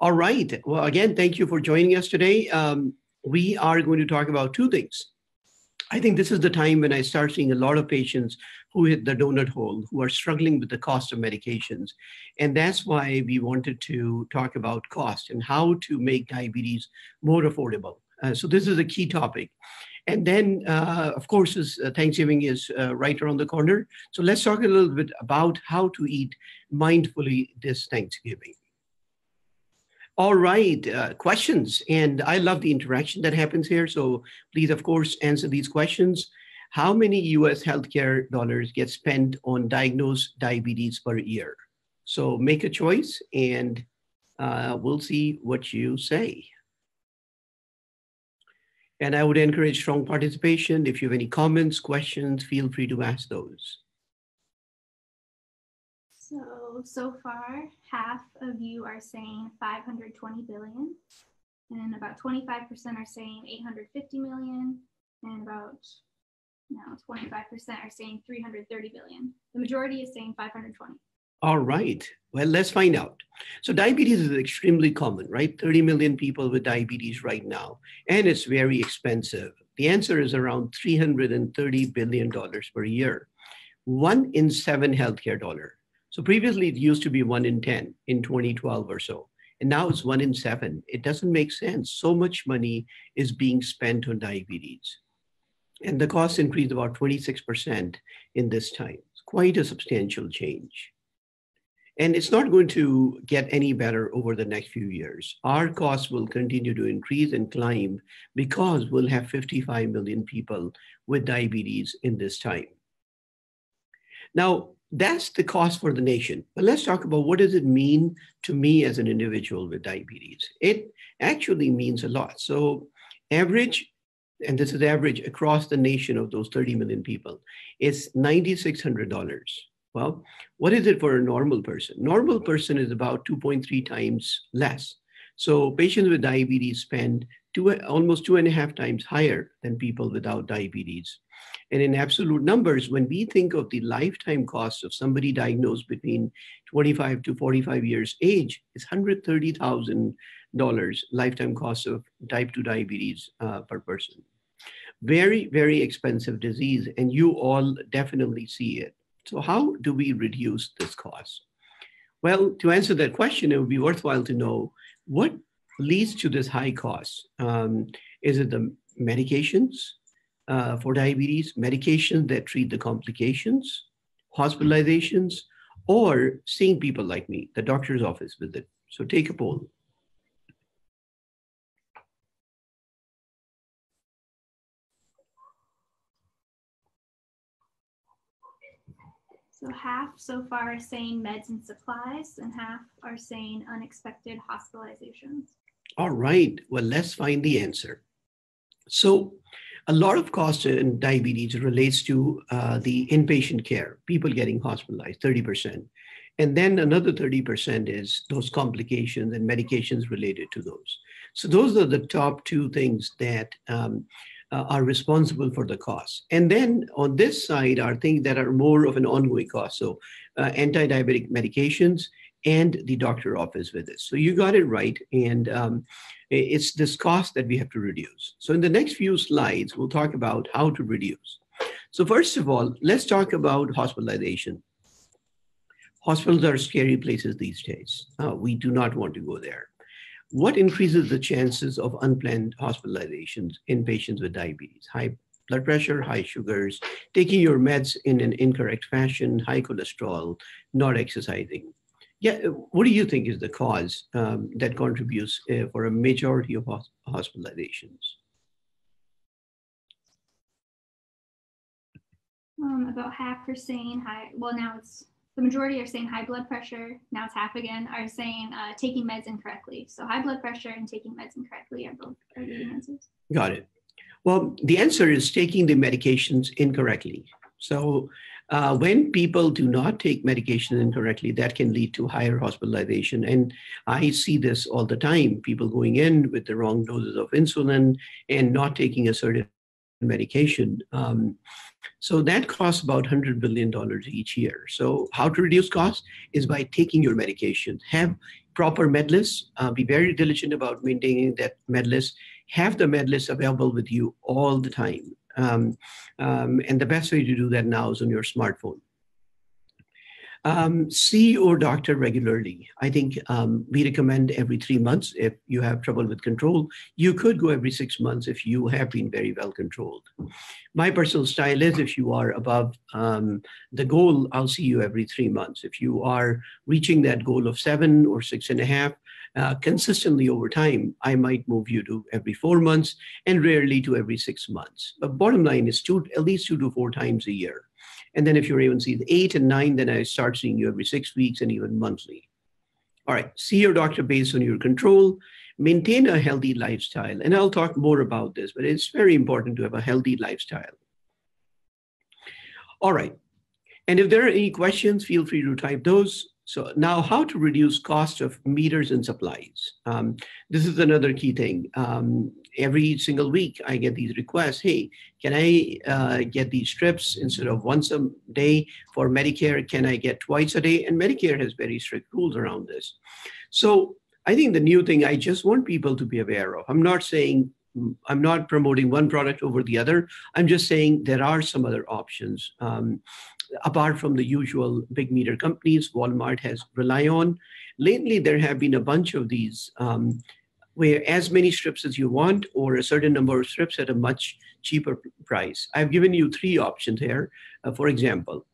All right. Well, again, thank you for joining us today. We are going to talk about two things. I think this is the time when I start seeing a lot of patients who hit the donut hole, who are struggling with the cost of medications. And that's why we wanted to talk about cost and how to make diabetes more affordable. So this is a key topic. And then, of course, Thanksgiving is right around the corner. So let's talk a little bit about how to eat mindfully this Thanksgiving. All right, questions. And I love the interaction that happens here. So please, of course, answer these questions. How many US healthcare dollars get spent on diagnosed diabetes per year? So make a choice and we'll see what you say. And I would encourage strong participation. If you have any comments, questions, feel free to ask those. So far, half of you are saying 520 billion, and about 25% are saying 850 million, and about 25% are saying 330 billion. The majority is saying 520. All right. Well, let's find out. So diabetes is extremely common, right? 30 million people with diabetes right now, and it's very expensive. The answer is around $330 billion per year. 1 in 7 healthcare dollar. So previously it used to be 1 in 10 in 2012 or so. And now it's 1 in 7. It doesn't make sense. So much money is being spent on diabetes. And the cost increased about 26% in this time. It's quite a substantial change. And it's not going to get any better over the next few years. Our costs will continue to increase and climb because we'll have 55 million people with diabetes in this time. Now, that's the cost for the nation. But let's talk about what does it mean to me as an individual with diabetes. It actually means a lot. So average, and this is average across the nation of those 30 million people, is $9,600. Well, what is it for a normal person? Normal person is about 2.3 times less. So patients with diabetes spend almost 2.5 times higher than people without diabetes. And in absolute numbers, when we think of the lifetime cost of somebody diagnosed between 25 to 45 years age, it's $130,000 lifetime cost of type 2 diabetes per person. Very, very expensive disease, and you all definitely see it. So how do we reduce this cost? Well, to answer that question, it would be worthwhile to know what leads to this high cost. Is it the medications for diabetes, medications that treat the complications, hospitalizations, or seeing people like me, the doctor's office visit? So take a poll. So half so far are saying meds and supplies, and half are saying unexpected hospitalizations. All right, well, let's find the answer. So a lot of cost in diabetes relates to the inpatient care, people getting hospitalized, 30%. And then another 30% is those complications and medications related to those. So those are the top two things that are responsible for the cost. And then on this side are things that are more of an ongoing cost. So anti-diabetic medications and the doctor office visits. So you got it right. And it's this cost that we have to reduce. So in the next few slides, we'll talk about how to reduce. So first of all, let's talk about hospitalization. Hospitals are scary places these days. We do not want to go there. What increases the chances of unplanned hospitalizations in patients with diabetes? High blood pressure, high sugars, taking your meds in an incorrect fashion, high cholesterol, not exercising. Yeah, what do you think is the cause that contributes for a majority of hospitalizations? About half are saying high, well, now it's, the majority are saying high blood pressure. Now it's half again are saying taking meds incorrectly. So high blood pressure and taking meds incorrectly are both are the answers. Got it. Well, the answer is taking the medications incorrectly. So when people do not take medication incorrectly, that can lead to higher hospitalization. And I see this all the time, people going in with the wrong doses of insulin and not taking a certain medication. So that costs about $100 billion each year. So how to reduce costs is by taking your medications. proper med list. Be very diligent about maintaining that med list. Have the med list available with you all the time. And the best way to do that now is on your smartphone. See your doctor regularly. I think we recommend every 3 months if you have trouble with control. You could go every 6 months if you have been very well controlled. My personal style is if you are above the goal, I'll see you every 3 months. If you are reaching that goal of 7 or 6.5, consistently over time, I might move you to every 4 months and rarely to every 6 months. But bottom line is at least 2 to 4 times a year. And then if your A1C is 8 and 9, then I start seeing you every 6 weeks and even monthly. All right, see your doctor based on your control. Maintain a healthy lifestyle. And I'll talk more about this, but it's very important to have a healthy lifestyle. All right. And if there are any questions, feel free to type those. So now how to reduce cost of meters and supplies. This is another key thing. Every single week I get these requests. Hey, can I get these strips instead of once a day for Medicare? Can I get twice a day? And Medicare has very strict rules around this. So I think the new thing I just want people to be aware of. I'm not promoting one product over the other. I'm just saying there are some other options. Apart from the usual big meter companies Walmart has rely on. Lately, there have been a bunch of these where as many strips as you want or a certain number of strips at a much cheaper price. I've given you 3 options here. For example,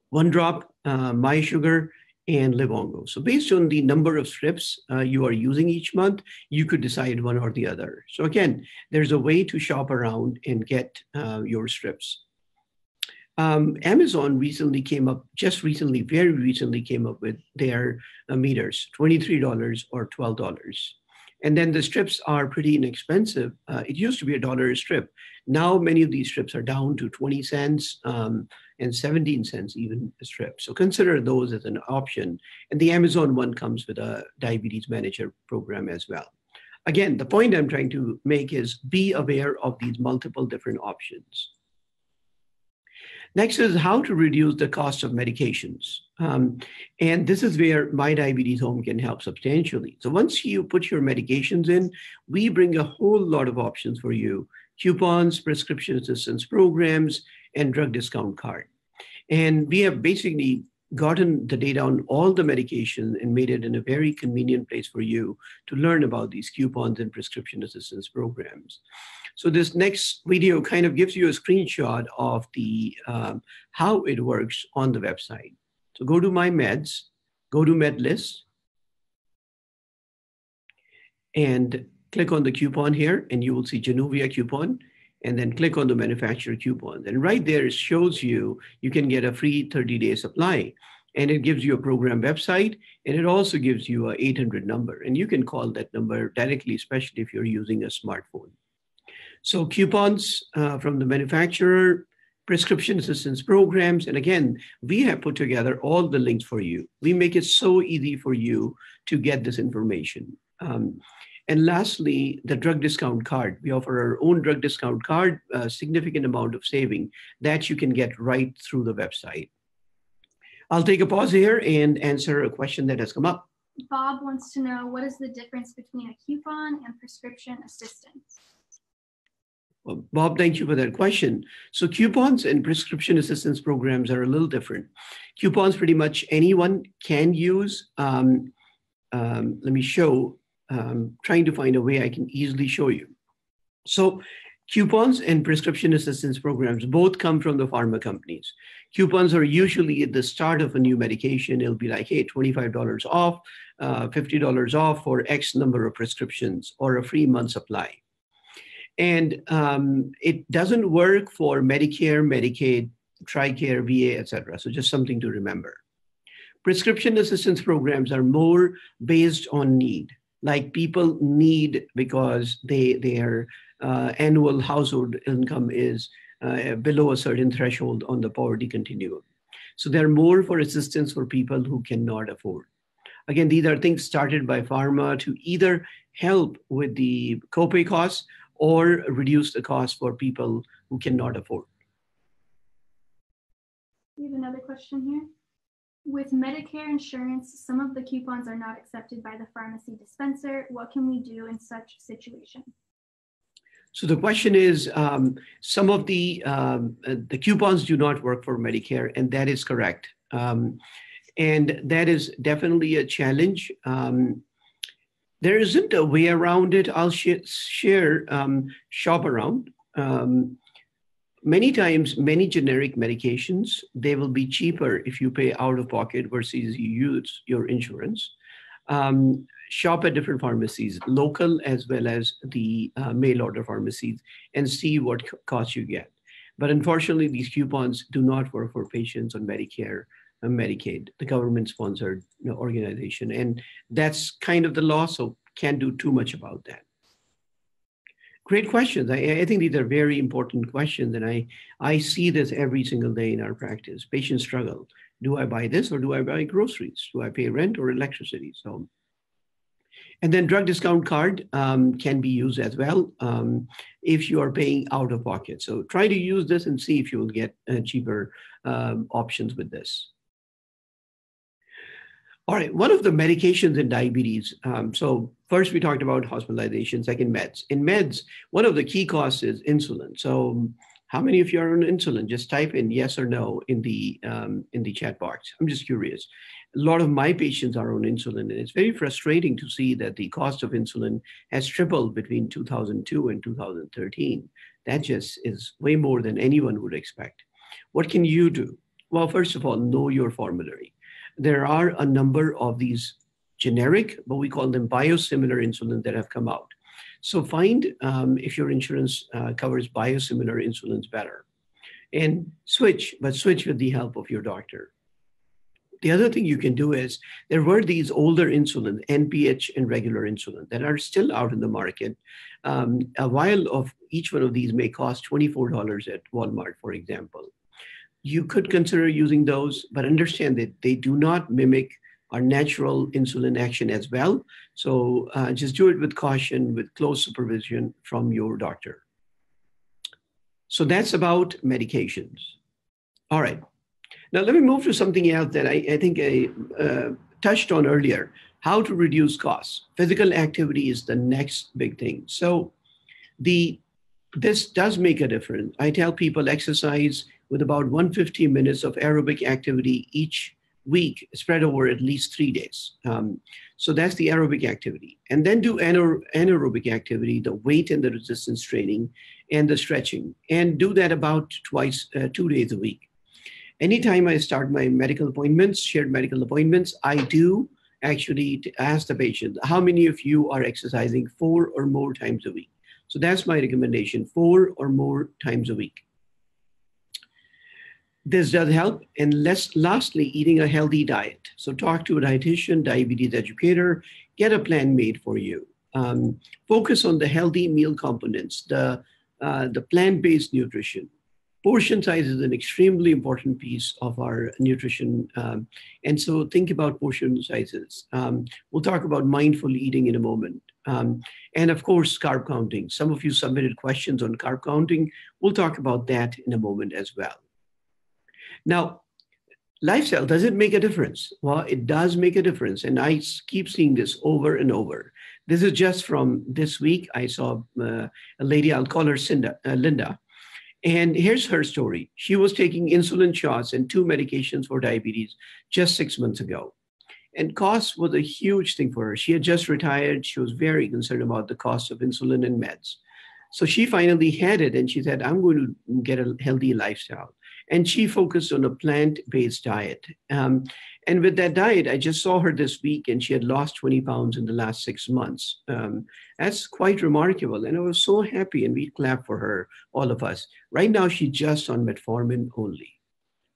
One Drop, My Sugar, and Livongo. So based on the number of strips you are using each month, you could decide one or the other. So again, there's a way to shop around and get your strips. Amazon very recently came up with their meters, $23 or $12. And then the strips are pretty inexpensive. It used to be $1 a strip. Now many of these strips are down to 20 cents and 17 cents even a strip. So consider those as an option. And the Amazon one comes with a diabetes manager program as well. Again, the point I'm trying to make is be aware of these multiple different options. Next is how to reduce the cost of medications. And this is where My Diabetes Home can help substantially. So once you put your medications in, we bring a whole lot of options for you: coupons, prescription assistance programs, and drug discount card. And we have basically gotten the data on all the medication and made it in a very convenient place for you to learn about these coupons and prescription assistance programs. So this next video kind of gives you a screenshot of the how it works on the website. So go to My Meds, go to Med List, and click on the coupon here, and you will see Januvia coupon, and then click on the manufacturer coupon. And right there, it shows you can get a free 30-day supply. And it gives you a program website, and it also gives you a 800 number. And you can call that number directly, especially if you're using a smartphone. So coupons from the manufacturer, prescription assistance programs. And again, we have put together all the links for you. We make it so easy for you to get this information. And lastly, the drug discount card. We offer our own drug discount card, a significant amount of saving that you can get right through the website. I'll take a pause here and answer a question that has come up. Bob wants to know, what is the difference between a coupon and prescription assistance? Well, Bob, thank you for that question. So coupons and prescription assistance programs are a little different. Coupons pretty much anyone can use. Let me show. Trying to find a way I can easily show you. So coupons and prescription assistance programs both come from the pharma companies. Coupons are usually at the start of a new medication. It'll be like, hey, $25 off, $50 off for X number of prescriptions or a free month supply. And it doesn't work for Medicare, Medicaid, TRICARE, VA, et cetera. So just something to remember. Prescription assistance programs are more based on need. Like people need because their annual household income is below a certain threshold on the poverty continuum. So they're more for assistance for people who cannot afford. Again, these are things started by pharma to either help with the copay costs or reduce the cost for people who cannot afford. We have another question here. With Medicare insurance, some of the coupons are not accepted by the pharmacy dispenser. What can we do in such situation? So the question is, some of the coupons do not work for Medicare, and that is correct. And that is definitely a challenge. There isn't a way around it. I'll share shop around. Many times, many generic medications, they will be cheaper if you pay out of pocket versus you use your insurance. Shop at different pharmacies, local as well as the mail order pharmacies, and see what cost you get. But unfortunately, these coupons do not work for patients on Medicare and Medicaid, the government-sponsored organization. And that's kind of the law, so can't do too much about that. Great questions. I think these are very important questions, and I see this every single day in our practice. Patients struggle. Do I buy this or do I buy groceries? Do I pay rent or electricity? So, and then drug discount card can be used as well if you are paying out of pocket. So try to use this and see if you will get cheaper options with this. All right, one of the medications in diabetes. So first we talked about hospitalization, second meds. In meds, one of the key costs is insulin. So how many of you are on insulin? Just type in yes or no in the chat box. I'm just curious. A lot of my patients are on insulin, and it's very frustrating to see that the cost of insulin has tripled between 2002 and 2013. That just is way more than anyone would expect. What can you do? Well, first of all, know your formulary. There are a number of these generic, but we call them biosimilar insulin that have come out. So find if your insurance covers biosimilar insulins better, and switch, but switch with the help of your doctor. The other thing you can do is there were these older insulin, NPH and regular insulin, that are still out in the market. A vial of each one of these may cost $24 at Walmart, for example. You could consider using those, but understand that they do not mimic our natural insulin action as well. So just do it with caution, with close supervision from your doctor. So that's about medications. All right. Now let me move to something else that I think I touched on earlier, how to reduce costs. Physical activity is the next big thing. So this does make a difference. I tell people exercise with about 150 minutes of aerobic activity each week, spread over at least 3 days. So that's the aerobic activity. And then do anaerobic activity, the weight and the resistance training and the stretching. And do that about 2 days a week. Anytime I start my medical appointments, shared medical appointments, I do actually ask the patient, how many of you are exercising 4 or more times a week? So that's my recommendation, 4 or more times a week. This does help. And lastly, eating a healthy diet. So talk to a dietitian, diabetes educator, get a plan made for you. Focus on the healthy meal components, the plant-based nutrition. Portion size is an extremely important piece of our nutrition. And so think about portion sizes. We'll talk about mindful eating in a moment. And of course, carb counting. Some of you submitted questions on carb counting. We'll talk about that in a moment as well. Now, lifestyle, does it make a difference? Well, it does make a difference. And I keep seeing this over and over. This is just from this week. I saw a lady, I'll call her Linda. And here's her story. She was taking insulin shots and 2 medications for diabetes just 6 months ago. And cost was a huge thing for her. She had just retired. She was very concerned about the cost of insulin and meds. So she finally had it, and she said, I'm going to get a healthy lifestyle. And she focused on a plant-based diet. And with that diet, I just saw her this week, and she had lost 20 pounds in the last 6 months. That's quite remarkable. And I was so happy, and we clapped for her, all of us. Right now, she's just on metformin only.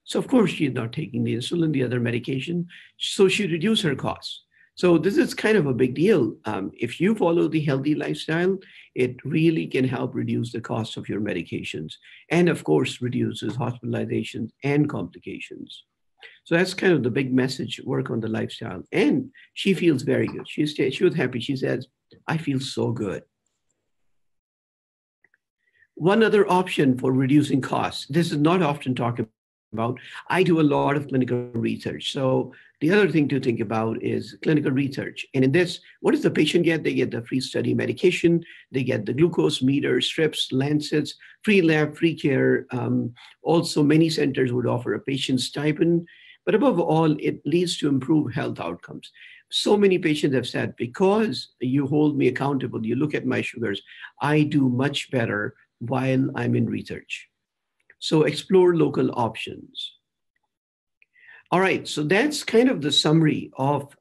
So of course, she's not taking the insulin, the other medication. So she reduced her costs. So this is kind of a big deal. If you follow the healthy lifestyle, it really can help reduce the cost of your medications. And of course, reduces hospitalizations and complications. So that's kind of the big message, work on the lifestyle. And she feels very good. She was happy. She says, I feel so good. One other option for reducing costs, this is not often talked about. I do a lot of clinical research. So the other thing to think about is clinical research. And in this, what does the patient get? They get the free study medication, they get the glucose meter, strips, lancets, free lab, free care. Also, many centers would offer a patient stipend. But above all, it leads to improved health outcomes. So many patients have said, because you hold me accountable, you look at my sugars, I do much better while I'm in research. So explore local options. All right, so that's kind of the summary of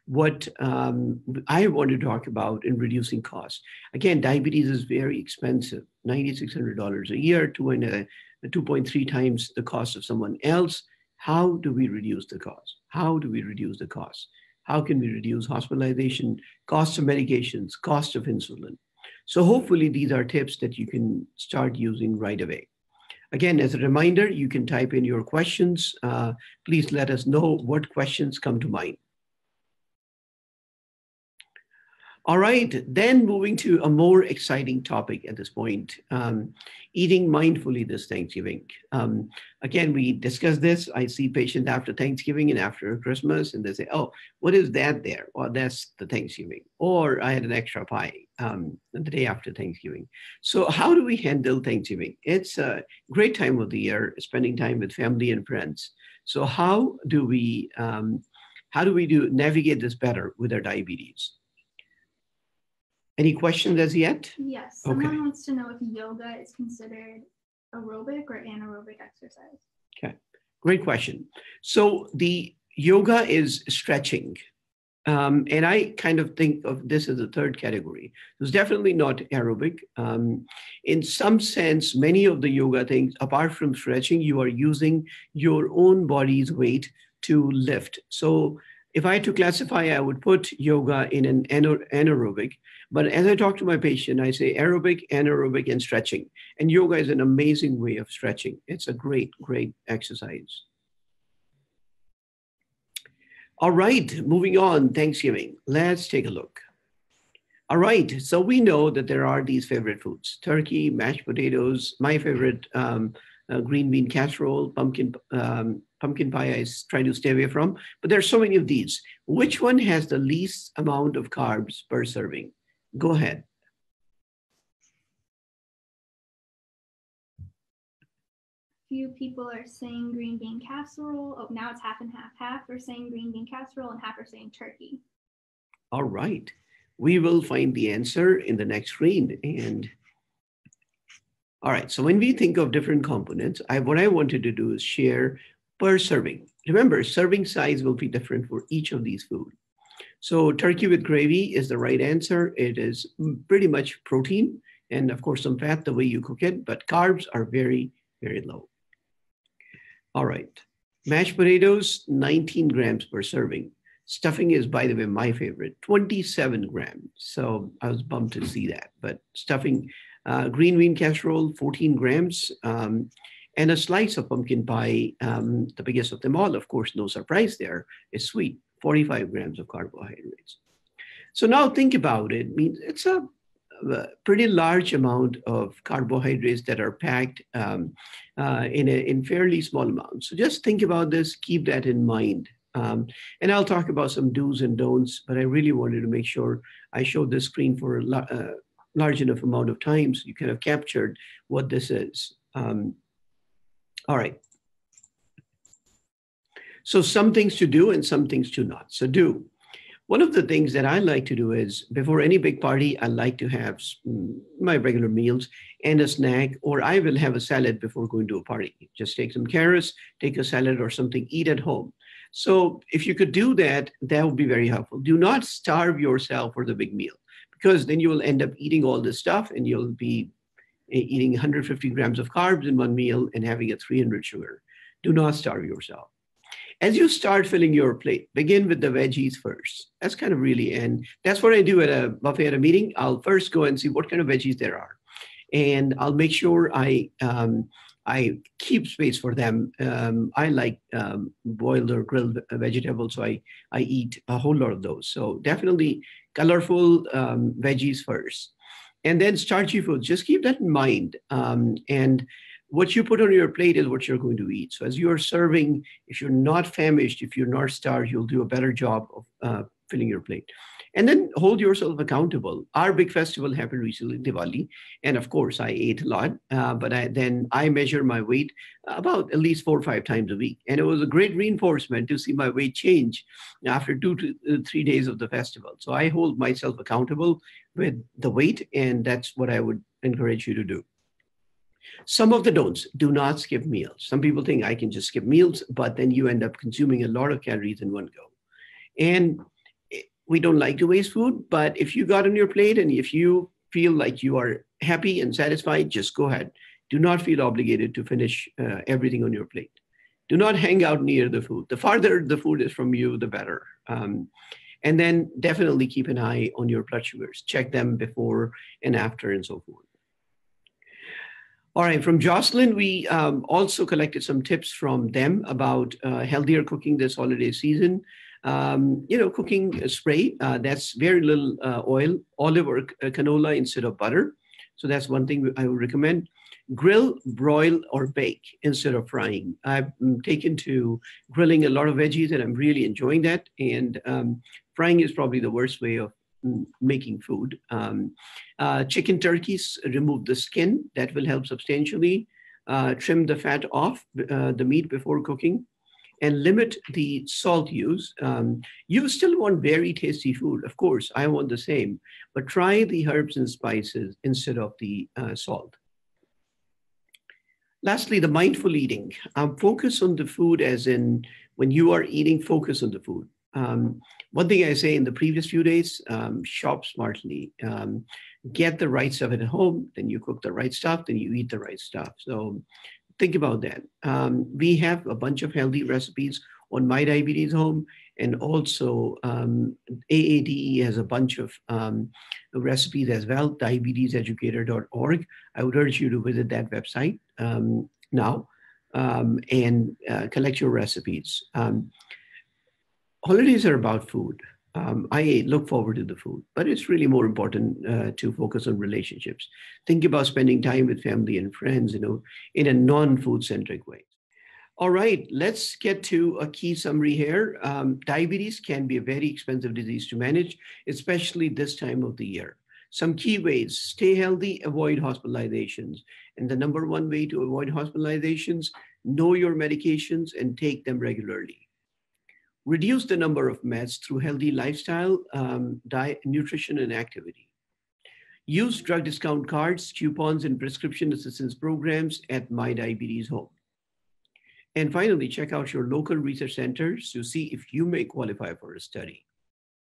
what I want to talk about in reducing costs. Again, diabetes is very expensive, $9,600 a year, 2.3 times the cost of someone else. How do we reduce the cost? How do we reduce the cost? How can we reduce hospitalization, cost of medications, cost of insulin? So hopefully these are tips that you can start using right away. Again, as a reminder, you can type in your questions. Please let us know what questions come to mind. All right, then moving to a more exciting topic at this point, eating mindfully this Thanksgiving. Again, we discussed this. I see patients after Thanksgiving and after Christmas, and they say, oh, what is that there? Well, that's the Thanksgiving. Or I had an extra pie the day after Thanksgiving. So how do we handle Thanksgiving? It's a great time of the year, spending time with family and friends. So how do we navigate this better with our diabetes? Any questions as yet? Yes. Someone wants to know if yoga is considered aerobic or anaerobic exercise. Okay, great question. So the yoga is stretching. And I kind of think of this as a third category. It's definitely not aerobic. In some sense, many of the yoga things, apart from stretching, you are using your own body's weight to lift. So if I had to classify, I would put yoga in an anaerobic. But as I talk to my patient, I say aerobic, anaerobic, and stretching. And yoga is an amazing way of stretching. It's a great, great exercise. All right, moving on, Thanksgiving. Let's take a look. All right, so we know that there are these favorite foods: turkey, mashed potatoes, my favorite green bean casserole, pumpkin pie I try to stay away from, but there's so many of these. Which one has the least amount of carbs per serving? Go ahead. Few people are saying green bean casserole. Oh, now it's half and half. Half are saying green bean casserole and half are saying turkey. All right. We will find the answer in the next screen. And all right, so when we think of different components, what I wanted to do is share per serving. Remember, serving size will be different for each of these foods. So turkey with gravy is the right answer. It is pretty much protein and of course some fat the way you cook it, but carbs are very, very low. All right, mashed potatoes, 19 grams per serving. Stuffing is, by the way, my favorite, 27 grams. So I was bummed to see that, but stuffing, green bean casserole, 14 grams, and a slice of pumpkin pie, the biggest of them all, of course, no surprise there, is sweet, 45 grams of carbohydrates. So now think about it. I mean, it's a pretty large amount of carbohydrates that are packed in fairly small amounts. So just think about this, keep that in mind. And I'll talk about some do's and don'ts, but I really wanted to make sure I showed this screen for a large enough amount of time so you kind of captured what this is. All right. So some things to do and some things to not. So do. One of the things that I like to do is before any big party, I like to have my regular meals and a snack, or I will have a salad before going to a party. Just take some carrots, take a salad or something, eat at home. So if you could do that, that would be very helpful. Do not starve yourself for the big meal, because then you will end up eating all this stuff and you'll be eating 150 grams of carbs in one meal and having a 300 sugar. Do not starve yourself. As you start filling your plate, begin with the veggies first. That's kind of really, and that's what I do at a buffet at a meeting. I'll first go and see what kind of veggies there are. And I'll make sure I keep space for them. I like boiled or grilled vegetables, so I eat a whole lot of those. So definitely colorful veggies first. And then starchy foods, just keep that in mind. And what you put on your plate is what you're going to eat. So as you're serving, if you're not famished, if you're not starved, you'll do a better job of filling your plate. And then hold yourself accountable. Our big festival happened recently, Diwali, and of course I ate a lot, but then I measure my weight about at least 4 or 5 times a week. And it was a great reinforcement to see my weight change after 2 to 3 days of the festival. So I hold myself accountable with the weight, and that's what I would encourage you to do. Some of the don'ts: do not skip meals. Some people think I can just skip meals, but then you end up consuming a lot of calories in one go. And we don't like to waste food, but if you got on your plate and if you feel like you are happy and satisfied, just go ahead. Do not feel obligated to finish everything on your plate. Do not hang out near the food. The farther the food is from you, the better. And then definitely keep an eye on your blood sugars. Check them before and after and so forth. All right, from Jocelyn, we also collected some tips from them about healthier cooking this holiday season. Cooking spray, that's very little oil, olive or canola instead of butter. So that's one thing I would recommend. Grill, broil, or bake instead of frying. I've taken to grilling a lot of veggies and I'm really enjoying that. And frying is probably the worst way of making food. Chicken turkeys, remove the skin. That will help substantially. Trim the fat off the meat before cooking. And limit the salt use. You still want very tasty food. Of course, I want the same. But try the herbs and spices instead of the salt. Lastly, the mindful eating. Focus on the food, as in when you are eating, focus on the food. One thing I say in the previous few days, shop smartly. Get the right stuff at home, then you cook the right stuff, then you eat the right stuff. So think about that. We have a bunch of healthy recipes on My Diabetes Home, and also AADE has a bunch of recipes as well, diabeteseducator.org. I would urge you to visit that website now and collect your recipes. Holidays are about food. I look forward to the food, but it's really more important to focus on relationships. Think about spending time with family and friends, in a non-food centric way. All right, let's get to a key summary here. Diabetes can be a very expensive disease to manage, especially this time of the year. Some key ways: stay healthy, avoid hospitalizations. And the number one way to avoid hospitalizations: know your medications and take them regularly. Reduce the number of meds through healthy lifestyle, diet, nutrition, and activity. Use drug discount cards, coupons, and prescription assistance programs at My Diabetes Home. And finally, check out your local research centers to see if you may qualify for a study.